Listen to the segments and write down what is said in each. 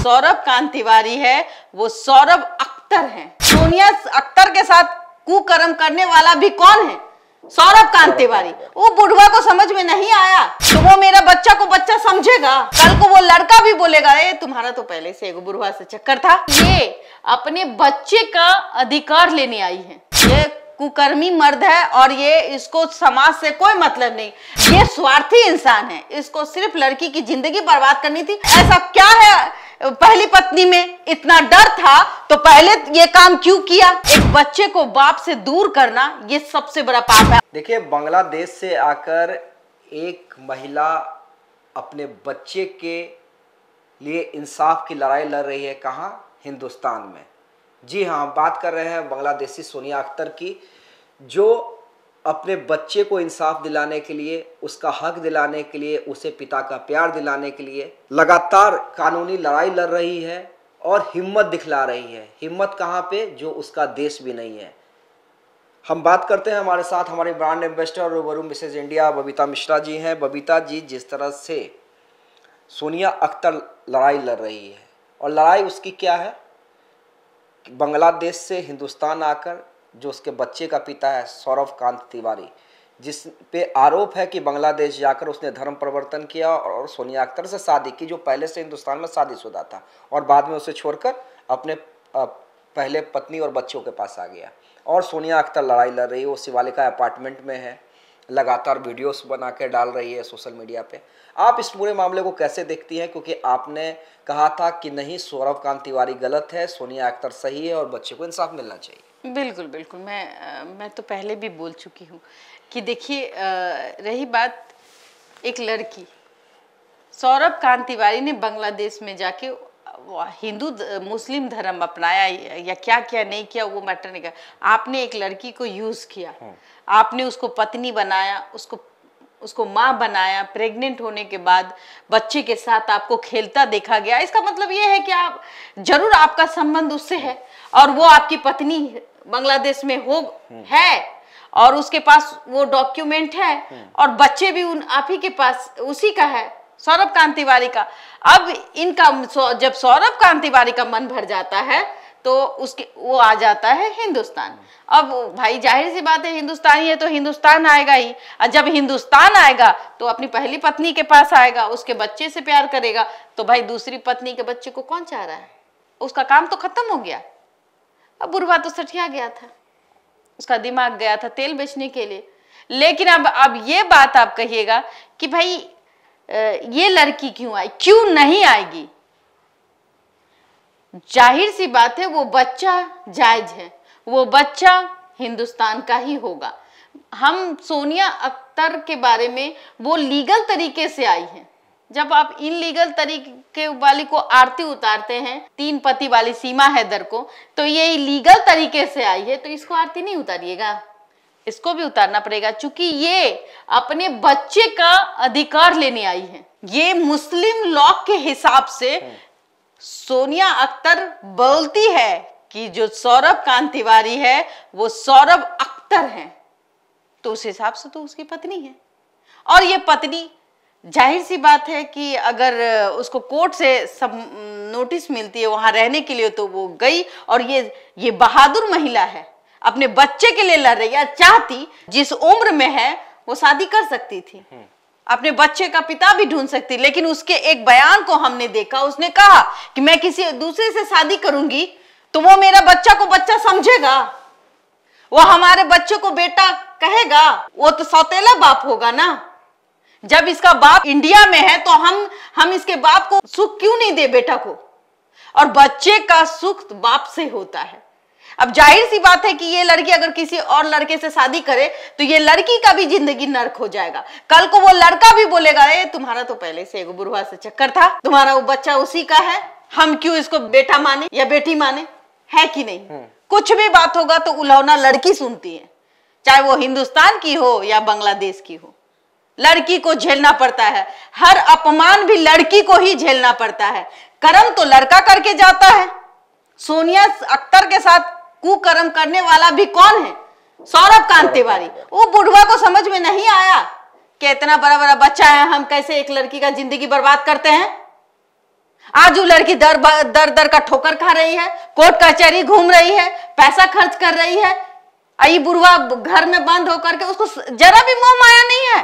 सौरभ कांत तिवारी है वो सौरभ अख्तर है। सोनिया अख्तर के साथ कुकर्म करने वाला भी कौन है? सौरभ कांत तिवारी। वो बुढ़वा को समझ में नहीं आया तो वो मेरा बच्चा को बच्चा समझेगा, कल को वो लड़का भी बोलेगा ए तुम्हारा तो पहले से एगो बुढ़वा से चक्कर था। ये अपने बच्चे का अधिकार लेने आई है। ये कुकर्मी मर्द है और ये इसको समाज से कोई मतलब नहीं। ये स्वार्थी इंसान है, इसको सिर्फ लड़की की जिंदगी बर्बाद करनी थी। ऐसा क्या है पहली पत्नी में इतना डर था तो पहले ये काम क्यों किया? एक बच्चे को बाप से दूर करना ये सबसे बड़ा पाप है। देखिए, बांग्लादेश से आकर एक महिला अपने बच्चे के लिए इंसाफ की लड़ाई लड़ रही है। कहाँ? हिंदुस्तान में। जी हाँ, हम बात कर रहे हैं बांग्लादेशी सोनिया अख्तर की, जो अपने बच्चे को इंसाफ दिलाने के लिए, उसका हक दिलाने के लिए, उसे पिता का प्यार दिलाने के लिए लगातार कानूनी लड़ाई लड़ रही है और हिम्मत दिखला रही है। हिम्मत कहाँ पे? जो उसका देश भी नहीं है। हम बात करते हैं, हमारे साथ हमारे ब्रांड एम्बेसडर रूबरू मिसेज इंडिया बबीता मिश्रा जी हैं। बबीता जी, जिस तरह से सोनिया अख्तर लड़ाई लड़ रही है, और लड़ाई उसकी क्या है? बांग्लादेश से हिंदुस्तान आकर जो उसके बच्चे का पिता है सौरभ कांत तिवारी, जिस पे आरोप है कि बांग्लादेश जाकर उसने धर्म परिवर्तन किया और सोनिया अख्तर से शादी की, जो पहले से हिंदुस्तान में शादीशुदा था, और बाद में उसे छोड़कर अपने पहले पत्नी और बच्चों के पास आ गया। और सोनिया अख्तर लड़ाई लड़ रही है। वो शिवालिका अपार्टमेंट में है, लगातार वीडियोस बना के डाल रही है सोशल मीडिया पे। आप इस पूरे मामले को कैसे देखती हैं? क्योंकि आपने कहा था कि नहीं, सौरभ कांत तिवारी गलत है, सोनिया अख्तर सही है और बच्चे को इंसाफ मिलना चाहिए। बिल्कुल बिल्कुल, मैं तो पहले भी बोल चुकी हूँ कि देखिए, रही बात एक लड़की, सौरभ कांत तिवारी ने बांग्लादेश में जाके हिंदू मुस्लिम धर्म अपनाया या क्या क्या नहीं किया वो मैटर नहीं कर। आपने एक लड़की को यूज किया, आपने उसको पत्नी बनाया, उसको माँ बनाया, प्रेग्नेंट होने के बाद बच्चे के साथ आपको खेलता देखा गया। इसका मतलब ये है कि आप जरूर आपका संबंध उससे है और वो आपकी पत्नी बांग्लादेश में है और उसके पास वो डॉक्यूमेंट है और बच्चे भी आप ही के पास उसी का है, सौरभ कांत तिवारी का। अब इनका जब सौरभ कांत तिवारी का मन भर जाता है तो वो आ जाता है हिंदुस्तान। अब भाई जाहिर सी बात है, हिंदुस्तानी है तो हिंदुस्तान आएगा ही, और जब हिंदुस्तान आएगा तो अपनी पहली पत्नी के पास आएगा, उसके बच्चे से प्यार करेगा। तो भाई दूसरी पत्नी के बच्चे को कौन चाह रहा है? उसका काम तो खत्म हो गया। अब बुढ़वा तो सठिया गया था, उसका दिमाग गया था तेल बेचने के लिए। लेकिन अब ये बात आप कहिएगा कि भाई ये लड़की क्यों आई, क्यों नहीं आएगी? जाहिर सी बात है वो बच्चा जायज है, वो बच्चा हिंदुस्तान का ही होगा। हम सोनिया अख्तर के बारे में, वो लीगल तरीके से आई है। जब आप इनलीगल तरीके वाली को आरती उतारते हैं, 3 पति वाली सीमा हैदर को, तो ये इलीगल तरीके से आई है तो इसको आरती नहीं उतारिएगा, इसको भी उतारना पड़ेगा, क्योंकि ये अपने बच्चे का अधिकार लेने आई है। ये मुस्लिम लॉ के हिसाब से सोनिया अख्तर बोलती है कि जो सौरभ कांत तिवारी है वो सौरभ अख्तर है, तो उस हिसाब से तो उसकी पत्नी है। और ये पत्नी, जाहिर सी बात है कि अगर उसको कोर्ट से सब नोटिस मिलती है वहां रहने के लिए तो वो गई। और ये बहादुर महिला है, अपने बच्चे के लिए लड़ रही है। चाहती, जिस उम्र में है वो शादी कर सकती थी, अपने बच्चे का पिता भी ढूंढ सकती, लेकिन उसके एक बयान को हमने देखा, उसने कहा कि मैं किसी दूसरे से शादी करूंगी तो वो मेरा बच्चा को बच्चा समझेगा, वो हमारे बच्चे को बेटा कहेगा, वो तो सौतेला बाप होगा ना। जब इसका बाप इंडिया में है तो हम इसके बाप को सुख क्यों नहीं दे बेटा को? और बच्चे का सुख बाप से होता है। अब जाहिर सी बात है कि ये लड़की अगर किसी और लड़के से शादी करे तो ये लड़की का भी जिंदगी नर्क हो जाएगा। कल को वो लड़का भी बोलेगा ए तुम्हारा तो पहले से एगो बुढ़वा से चक्कर था, तुम्हारा वो बच्चा उसी का है, हम क्यों इसको बेटा माने या बेटी माने? है कि नहीं? कुछ भी बात होगा तो उलौना लड़की सुनती है, चाहे वो हिंदुस्तान की हो या बांग्लादेश की हो। लड़की को झेलना पड़ता है, हर अपमान भी लड़की को ही झेलना पड़ता है। कर्म तो लड़का करके जाता है। सोनिया अख्तर के साथ कुकर्म करने वाला भी कौन है? सौरभ कांत तिवारी। वो बुढ़वा को समझ में नहीं आया कि इतना बड़ा बड़ा बच्चा है, हम कैसे एक लड़की का जिंदगी बर्बाद करते हैं। आज वो लड़की दर दर का ठोकर खा रही है, कोर्ट कचहरी घूम रही है, पैसा खर्च कर रही है, आई बुढ़वा घर में बंद होकर के, उसको जरा भी मोह माया नहीं है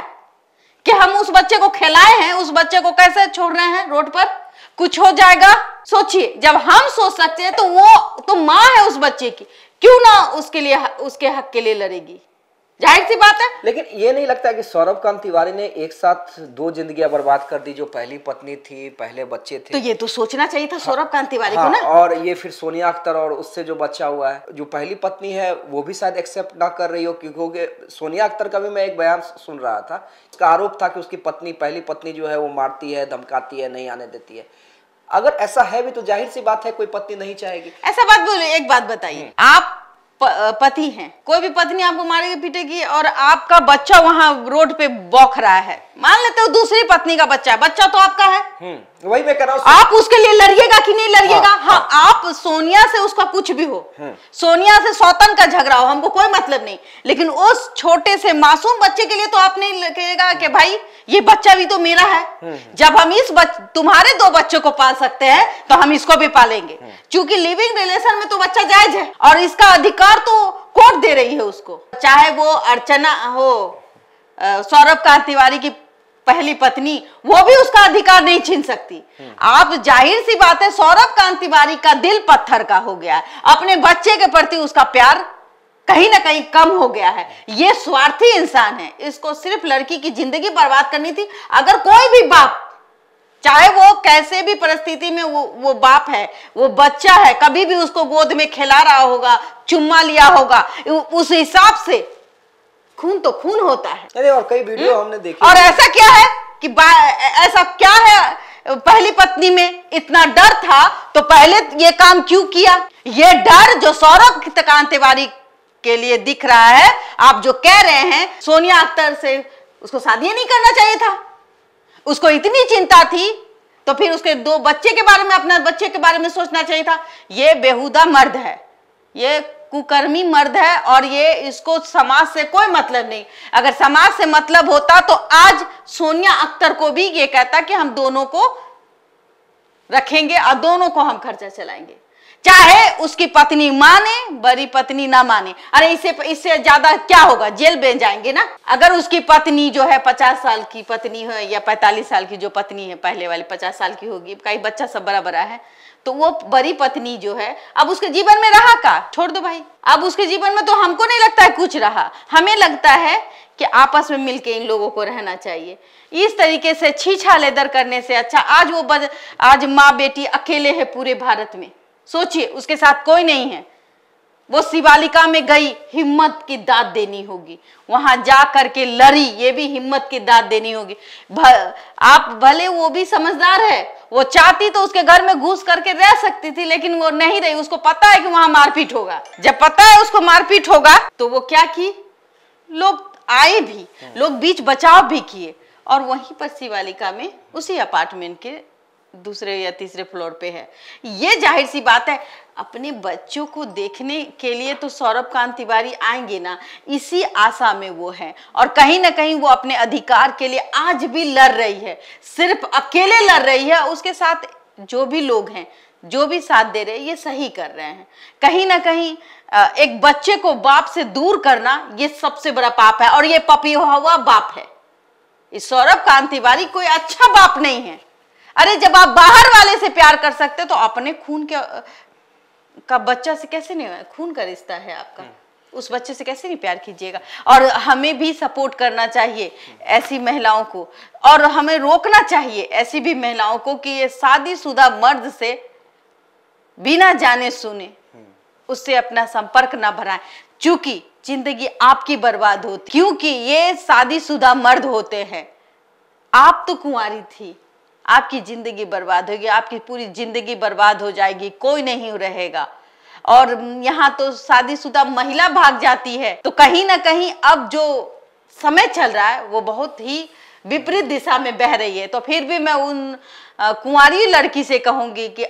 कि हम उस बच्चे को खिलाए हैं, उस बच्चे को कैसे छोड़ रहे हैं रोड पर, कुछ हो जाएगा। सोचिए, जब हम सोच सकते हैं तो वो तो माँ है उस बच्चे की, क्यों ना उसके लिए, उसके हक के लिए लड़ेगी, जाहिर सी बात है। लेकिन ये नहीं लगता कि सौरभ कांत तिवारी ने एक साथ दो जिंदगियां बर्बाद कर दी, जो पहली पत्नी थी, पहले बच्चे थे। तो ये तो सोचना चाहिए था सौरभ कांत तिवारी को ना। और ये फिर सोनिया अख्तर और उससे जो बच्चा हुआ है, जो पहली पत्नी है, वो भी शायद एक्सेप्ट ना कर रही हो, क्योंकि सोनिया अख्तर का भी मैं एक बयान सुन रहा था, उसका आरोप था कि उसकी पत्नी, पहली पत्नी जो है वो मारती है, धमकाती है, नहीं आने देती है। अगर ऐसा है भी तो जाहिर सी बात है कोई पत्नी नहीं चाहेगी। ऐसा बात बोले, एक बात बताइए, आप पति हैं, कोई भी पत्नी आपको मारेगी पीटेगी और आपका बच्चा वहां रोड पे बौख रहा है, मान लेते हो दूसरी पत्नी का बच्चा है, बच्चा तो आपका है, वही मैं कह रहा हूं, आप उसके लिए लड़िएगा कि नहीं लड़िएगा? हाँ, आप सोनिया से उसका कुछ भी हो, सोनिया से सौतन का झगड़ा हो, हमको कोई मतलब नहीं, लेकिन उस छोटे से मासूम बच्चे के लिए तो आप नहीं कहेगा कि भाई ये बच्चा भी तो मेरा है। जब हम तुम्हारे दो बच्चों को पाल सकते हैं तो हम इसको भी पालेंगे, क्योंकि लिविंग रिलेशन में तो बच्चा जायज है और इसका अधिकार तो कोर्ट दे रही है उसको। चाहे वो अर्चना हो, सौरभ कांत तिवारी की पहली पत्नी, वो भी उसका अधिकार नहीं छीन सकती। आप, जाहिर सी बात है, सौरभ कांत तिवारी का दिल पत्थर का हो गया है, अपने बच्चे के प्रति उसका प्यार कहीं ना कहीं कम हो गया है। ये स्वार्थी इंसान है, इसको सिर्फ लड़की की जिंदगी बर्बाद करनी थी। अगर कोई भी बाप, चाहे वो कैसे भी परिस्थिति में वो बाप है, वो बच्चा है, कभी भी उसको गोद में खिला रहा होगा, चुम्मा लिया होगा, उस हिसाब से खून तो खून होता है। अरे और कई वीडियो हमने देखी। और ऐसा क्या है कि ऐसा क्या है, पहली पत्नी में इतना डर था तो पहले ये काम क्यों किया? ये डर जो सौरभ कांत तिवारी के लिए दिख रहा है, आप जो कह रहे हैं सोनिया अख्तर से उसको शादी नहीं करना चाहिए था, उसको इतनी चिंता थी तो फिर उसके दो बच्चे के बारे में, अपना बच्चे के बारे में सोचना चाहिए था। ये बेहुदा मर्द है, ये कुकर्मी मर्द है और ये, इसको समाज से कोई मतलब नहीं। अगर समाज से मतलब होता तो आज सोनिया अख्तर को भी ये कहता कि हम दोनों को रखेंगे और दोनों को हम खर्चा चलाएंगे, चाहे उसकी पत्नी माने, बड़ी पत्नी ना माने। अरे इससे ज्यादा क्या होगा, जेल में जाएंगे ना। अगर उसकी पत्नी जो है 50 साल की पत्नी है या 45 साल की जो पत्नी है, पहले वाली 50 साल की होगी, कई बच्चा सब बड़ा बड़ा है, तो वो बड़ी पत्नी जो है अब उसके जीवन में रहा का, छोड़ दो भाई, अब उसके जीवन में तो हमको नहीं लगता है कुछ रहा। हमें लगता है कि आपस में मिलके इन लोगों को रहना चाहिए। इस तरीके से छीछा लेदर करने से अच्छा, आज माँ बेटी अकेले है पूरे भारत में। सोचिए, उसके साथ कोई नहीं है, वो शिवालिका में गई, हिम्मत की दाद देनी होगी, वहां जा करके लड़ी, ये भी हिम्मत की दाद देनी होगी। आप भले, वो भी समझदार है, वो चाहती तो उसके घर में घुस करके रह सकती थी, लेकिन वो नहीं रही। उसको पता है कि वहां मारपीट होगा, जब पता है उसको मारपीट होगा तो वो क्या की, लोग आए भी, लोग बीच बचाव भी किए और वहीं पर शिवालिका में उसी अपार्टमेंट के दूसरे या तीसरे फ्लोर पे है। ये जाहिर सी बात है, अपने बच्चों को देखने के लिए तो सौरभ कांत तिवारी आएंगे ना, इसी आशा में वो है और कहीं ना कहीं वो अपने अधिकार के लिए आज भी लड़ रही है। सिर्फ अकेले लड़ रही है, उसके साथ जो भी लोग हैं, जो भी साथ दे रहे हैं, ये सही कर रहे हैं। कहीं ना कहीं एक बच्चे को बाप से दूर करना ये सबसे बड़ा पाप है और ये पपिया हुआ बाप है। इस सौरभ कांत तिवारी कोई अच्छा बाप नहीं है। अरे जब आप बाहर वाले से प्यार कर सकते तो अपने खून का बच्चा से कैसे नहीं, खून का रिश्ता है आपका, उस बच्चे से कैसे नहीं प्यार कीजिएगा। और हमें भी सपोर्ट करना चाहिए ऐसी महिलाओं को और हमें रोकना चाहिए ऐसी भी महिलाओं को कि ये शादीशुदा मर्द से बिना जाने सुने उससे अपना संपर्क ना बढ़ाएं, क्योंकि जिंदगी आपकी बर्बाद होती, क्योंकि ये शादीशुदा मर्द होते हैं। आप तो कुंवारी थी, आपकी जिंदगी बर्बाद होगी, आपकी पूरी जिंदगी बर्बाद हो जाएगी, कोई नहीं रहेगा। और यहाँ तो शादीशुदा महिला भाग जाती है, तो कहीं ना कहीं अब जो समय चल रहा है वो बहुत ही विपरीत दिशा में बह रही है। तो फिर भी मैं उन कुंवारी लड़की से कहूंगी कि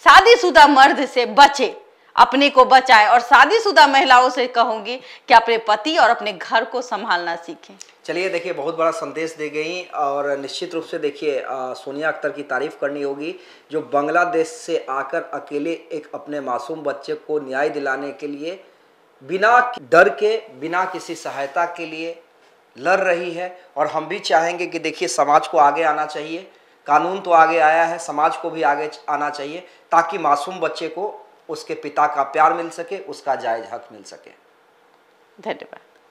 शादीशुदा मर्द से बचे, अपने को बचाए, और शादीशुदा महिलाओं से कहूंगी कि अपने पति और अपने घर को संभालना सीखें। चलिए देखिए, बहुत बड़ा संदेश दे गई और निश्चित रूप से देखिए सोनिया अख्तर की तारीफ करनी होगी, जो बांग्लादेश से आकर अकेले एक अपने मासूम बच्चे को न्याय दिलाने के लिए बिना डर के, बिना किसी सहायता के लिए लड़ रही है। और हम भी चाहेंगे कि देखिए समाज को आगे आना चाहिए, कानून तो आगे आया है, समाज को भी आगे आना चाहिए, ताकि मासूम बच्चे को उसके पिता का प्यार मिल सके, उसका जायज़ हक मिल सके। धन्यवाद।